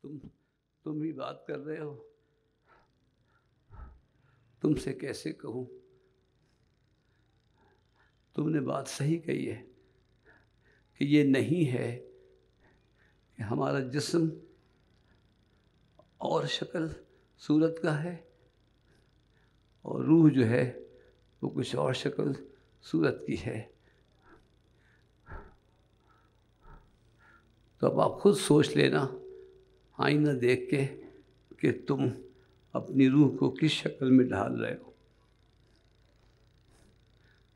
تم ہی بات کر رہے ہو، تم سے کیسے کہوں؟ تم نے بات صحیح کہی ہے کہ یہ نہیں ہے کہ ہمارا جسم اور شکل صورت کا ہے اور روح جو ہے وہ کچھ اور شکل صورت کی ہے۔ تو اب آپ خود سوچ لینا آئینہ دیکھ کے کہ تم اپنی روح کو کس شکل میں ڈھال رہے ہو۔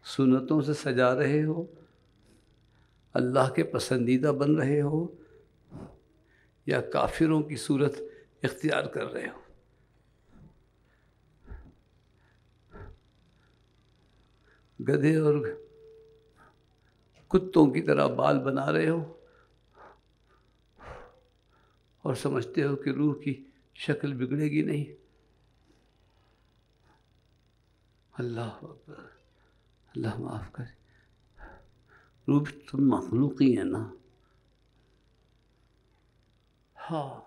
سنتوں سے سجا رہے ہو، اللہ کے پسندیدہ بن رہے ہو، یا کافروں کی صورت اختیار کر رہے ہو۔ گدھے اور کتوں کی طرح بال بنا رہے ہو اور سمجھتے ہو کہ روح کی شکل بگڑے گی نہیں۔ اللہ اکبر، اللہ معاف کرے۔ روح بھی تم مخلوق ہی ہے نا۔ ہاں،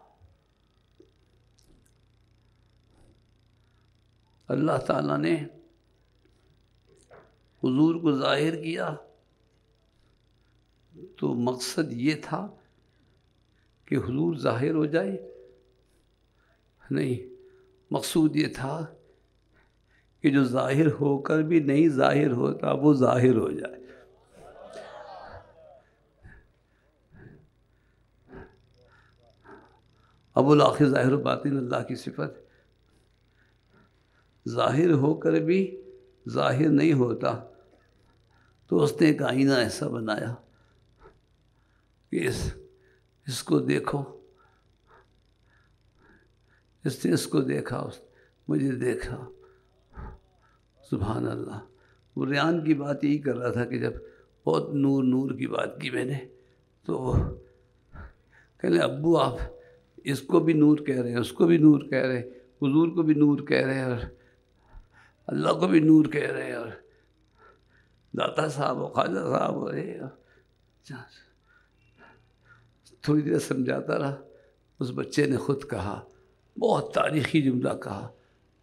اللہ تعالیٰ نے حضور کو ظاہر کیا تو مقصد یہ تھا کہ حضور ظاہر ہو جائے؟ نہیں، مقصود یہ تھا کہ جو ظاہر ہو کر بھی نہیں ظاہر ہوتا وہ ظاہر ہو جائے۔ ابو الآخر ظاہر و باطن اللہ کی صفت ہے۔ ظاہر ہو کر بھی ظاہر نہیں ہوتا تو اس نے ایک آئینہ ایسا بنایا کہ اس کو دیکھو، اس نے اس کو دیکھا، مجھے دیکھا۔ سبحان اللہ۔ وہ ریان کی بات یہی کر رہا تھا کہ جب بہت نور کی بات کی میں نے تو کہنے ابو آپ اس کو بھی نور کہہ رہے ہیں، اس کو بھی نور کہہ رہے ہیں، حضور کو بھی نور کہہ رہے ہیں اور اللہ کو بھی نور کہہ رہے ہیں اور داتا صاحب اور خواجہ صاحب ہو رہے ہیں۔ تھوڑی دیر سمجھاتا رہا، اس بچے نے خود کہا، بہت تاریخی جملہ کہا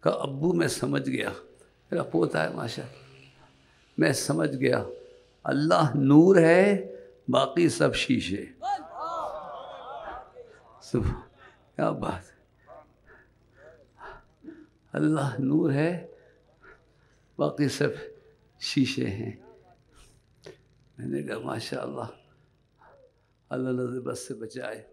ابو میں سمجھ گیا، میرا پوتا ہے ماشاءاللہ، میں سمجھ گیا اللہ نور ہے باقی سب شیشے۔ کیا بات ہے، اللہ نور ہے باقی سب شیشے ہیں۔ میں نے کہا ماشاءاللہ، اللہ نظر بس سے بچائے۔